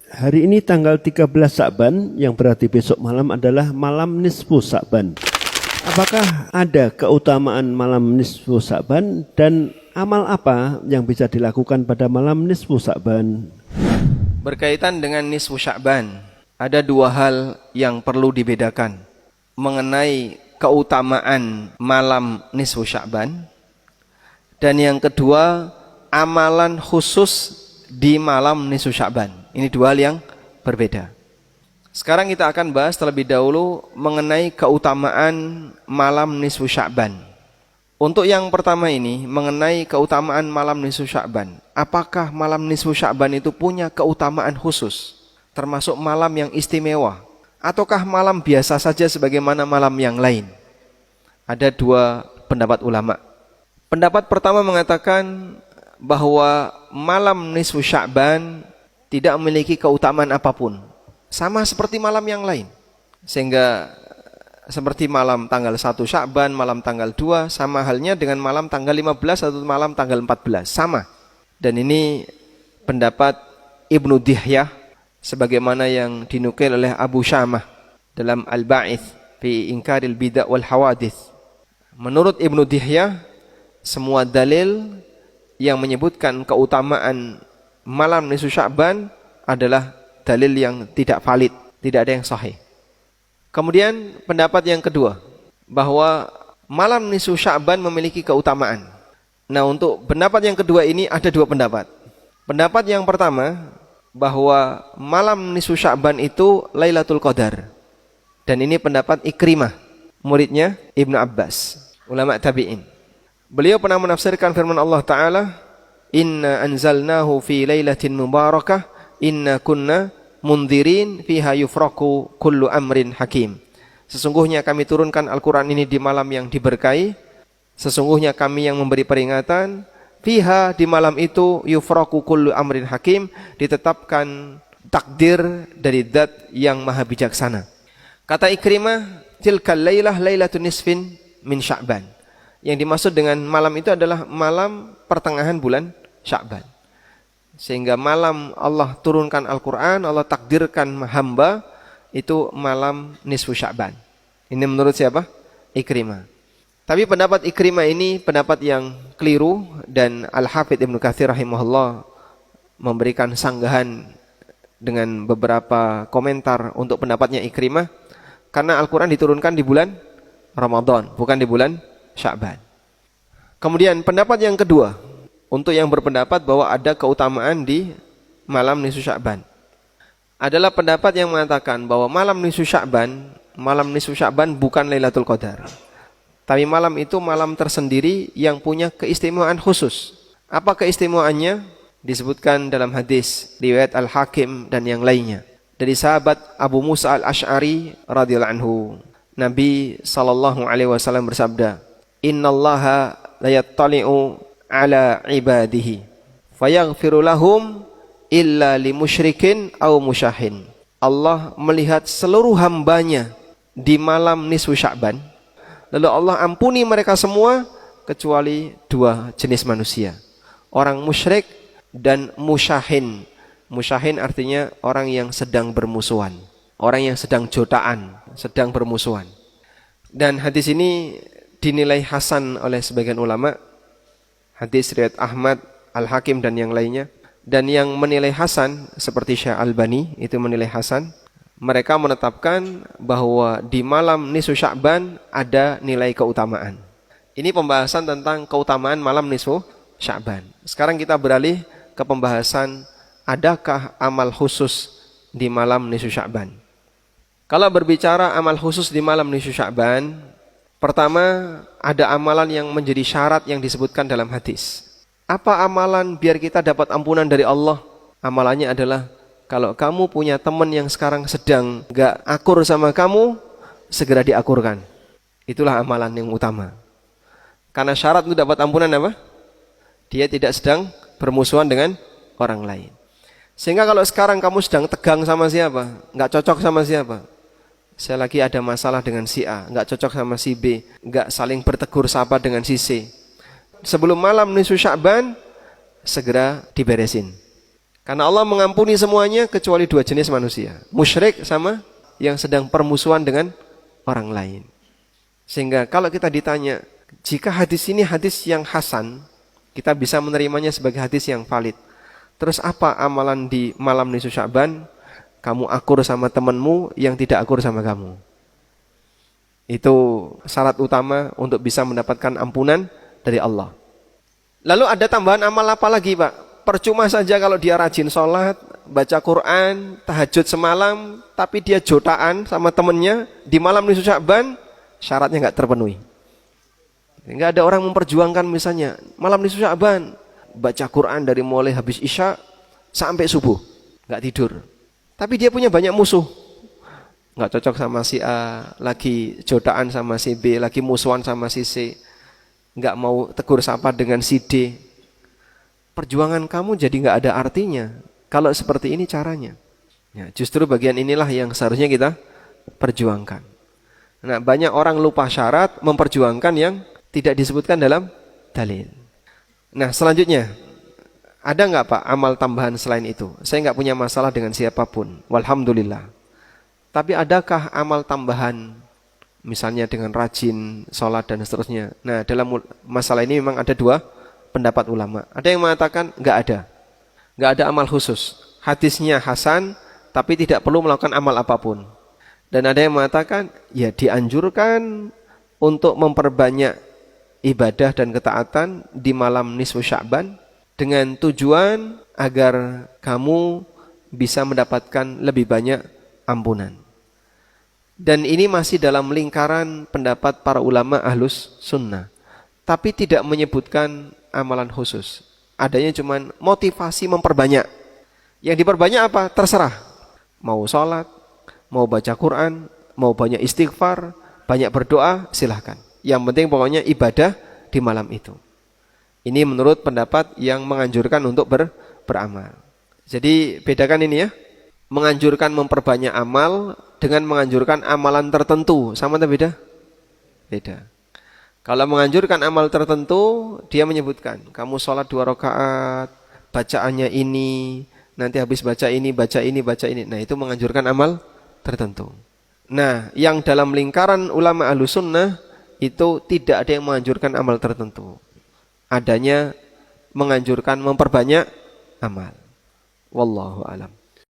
Hari ini tanggal 13 Sya'ban, yang berarti besok malam adalah malam nisfu Sya'ban. Apakah ada keutamaan malam nisfu Sya'ban dan amal apa yang bisa dilakukan pada malam nisfu Sya'ban? Berkaitan dengan nisfu Sya'ban, ada dua hal yang perlu dibedakan mengenai keutamaan malam nisfu Sya'ban, dan yang kedua amalan khusus di malam nisfu Sya'ban. Ini dua hal yang berbeda. Sekarang kita akan bahas terlebih dahulu mengenai keutamaan malam nisfu Sya'ban. Untuk yang pertama ini, mengenai keutamaan malam nisfu Sya'ban. Apakah malam nisfu Sya'ban itu punya keutamaan khusus, termasuk malam yang istimewa, ataukah malam biasa saja sebagaimana malam yang lain? Ada dua pendapat ulama. Pendapat pertama mengatakan bahwa malam nisfu Sya'ban tidak memiliki keutamaan apapun, sama seperti malam yang lain. Sehingga seperti malam tanggal 1 Sya'ban, malam tanggal 2, sama halnya dengan malam tanggal 15 atau malam tanggal 14, sama. Dan ini pendapat Ibnu Dihyah sebagaimana yang dinukil oleh Abu Syamah dalam Al-Ba'its fi Inkaril Bid'ah wal Hawadits. Menurut Ibnu Dihyah, semua dalil yang menyebutkan keutamaan malam nisfu Sya'ban adalah dalil yang tidak valid, tidak ada yang sahih. Kemudian pendapat yang kedua, bahwa malam nisfu Sya'ban memiliki keutamaan. Nah, untuk pendapat yang kedua ini ada dua pendapat. Pendapat yang pertama, bahwa malam nisfu Sya'ban itu Lailatul Qadar. Dan ini pendapat Ikrimah, muridnya Ibnu Abbas, ulama tabi'in. Beliau pernah menafsirkan firman Allah Ta'ala, Inna anzalnahu fi lailatin mubarakah, inna kunna mundhirin fiha yufraku kullu amrin hakim. Sesungguhnya kami turunkan Al-Quran ini di malam yang diberkahi. Sesungguhnya kami yang memberi peringatan. Fiha, di malam itu, yufraku kullu amrin hakim, ditetapkan takdir dari zat yang maha bijaksana. Kata Ikrimah, tilkal lailah lailatun nisfin min Sya'ban. Yang dimaksud dengan malam itu adalah malam pertengahan bulan Sya'ban. Sehingga malam Allah turunkan Al-Quran, Allah takdirkan hamba, itu malam nisfu Sya'ban. Ini menurut siapa? Ikrimah. Tapi pendapat Ikrimah ini pendapat yang keliru, dan Al-Hafidz Ibnu Katsir rahimahullah memberikan sanggahan dengan beberapa komentar untuk pendapatnya Ikrimah, karena Al-Quran diturunkan di bulan Ramadan, bukan di bulan Sya'ban. Kemudian pendapat yang kedua, untuk yang berpendapat bahwa ada keutamaan di malam nisfu Sya'ban, adalah pendapat yang mengatakan bahwa malam nisfu Sya'ban bukan Lailatul Qadar. Tapi malam itu malam tersendiri yang punya keistimewaan khusus. Apa keistimewaannya? Disebutkan dalam hadis riwayat Al-Hakim dan yang lainnya dari sahabat Abu Musa Al-Asy'ari radhiyallahu anhu. Nabi SAW bersabda, Innallaha la yattali'u ala ibadihi fayaghfiru lahum illa limusyrikin aw musyahin. Allah melihat seluruh hambanya di malam nisfu Sya'ban, lalu Allah ampuni mereka semua kecuali dua jenis manusia, orang musyrik dan musyahin. Musyahin artinya orang yang sedang bermusuhan, orang yang sedang jotaan, sedang bermusuhan. Dan hadis ini dinilai hasan oleh sebagian ulama, hadis riwayat Ahmad, Al-Hakim dan yang lainnya. Dan yang menilai hasan seperti Syekh Albani itu menilai hasan. Mereka menetapkan bahwa di malam nisfu Sya'ban ada nilai keutamaan. Ini pembahasan tentang keutamaan malam nisfu Sya'ban. Sekarang kita beralih ke pembahasan adakah amal khusus di malam nisfu Sya'ban. Kalau berbicara amal khusus di malam nisfu Sya'ban, pertama, ada amalan yang menjadi syarat yang disebutkan dalam hadis. Apa amalan biar kita dapat ampunan dari Allah? Amalannya adalah, kalau kamu punya teman yang sekarang sedang gak akur sama kamu, segera diakurkan. Itulah amalan yang utama. Karena syarat untuk dapat ampunan apa? Dia tidak sedang bermusuhan dengan orang lain. Sehingga kalau sekarang kamu sedang tegang sama siapa, gak cocok sama siapa, saya lagi ada masalah dengan si A, nggak cocok sama si B, nggak saling bertegur sapa dengan si C. Sebelum malam nisfu Sya'ban, segera diberesin. Karena Allah mengampuni semuanya kecuali dua jenis manusia, musyrik sama yang sedang permusuhan dengan orang lain. Sehingga kalau kita ditanya, jika hadis ini hadis yang hasan, kita bisa menerimanya sebagai hadis yang valid. Terus apa amalan di malam nisfu Sya'ban? Kamu akur sama temanmu yang tidak akur sama kamu. Itu syarat utama untuk bisa mendapatkan ampunan dari Allah. Lalu ada tambahan amal apa lagi, Pak? Percuma saja kalau dia rajin sholat, baca Quran, tahajud semalam, tapi dia jotaan sama temennya di malam nisfu Sya'ban, syaratnya nggak terpenuhi. Nggak ada orang memperjuangkan misalnya malam nisfu Sya'ban, baca Quran dari mulai habis Isya sampai subuh, nggak tidur. Tapi dia punya banyak musuh, nggak cocok sama si A, lagi jotaan sama si B, lagi musuhan sama si C, nggak mau tegur sapa dengan si D. Perjuangan kamu jadi nggak ada artinya kalau seperti ini caranya. Ya, justru bagian inilah yang seharusnya kita perjuangkan. Nah, banyak orang lupa syarat memperjuangkan yang tidak disebutkan dalam dalil. Nah, selanjutnya ada nggak Pak amal tambahan selain itu? Saya nggak punya masalah dengan siapapun, walhamdulillah. Tapi adakah amal tambahan, misalnya dengan rajin, sholat dan seterusnya? Nah, dalam masalah ini memang ada dua pendapat ulama. Ada yang mengatakan nggak ada amal khusus. Hadisnya hasan, tapi tidak perlu melakukan amal apapun. Dan ada yang mengatakan ya dianjurkan untuk memperbanyak ibadah dan ketaatan di malam nisfu Sya'ban dengan tujuan agar kamu bisa mendapatkan lebih banyak ampunan. Dan ini masih dalam lingkaran pendapat para ulama ahlus sunnah. Tapi tidak menyebutkan amalan khusus. Adanya cuman motivasi memperbanyak. Yang diperbanyak apa? Terserah. Mau sholat, mau baca Quran, mau banyak istighfar, banyak berdoa, silahkan. Yang penting pokoknya ibadah di malam itu. Ini menurut pendapat yang menganjurkan untuk beramal. Jadi bedakan ini ya. Menganjurkan memperbanyak amal dengan menganjurkan amalan tertentu. Sama atau beda? Beda. Kalau menganjurkan amal tertentu, dia menyebutkan, kamu sholat 2 rakaat, bacaannya ini, nanti habis baca ini, baca ini, baca ini. Nah, itu menganjurkan amal tertentu. Nah, yang dalam lingkaran ulama ahlus sunnah, itu tidak ada yang menganjurkan amal tertentu. Adanya menganjurkan memperbanyak amal. Wallahu a'lam.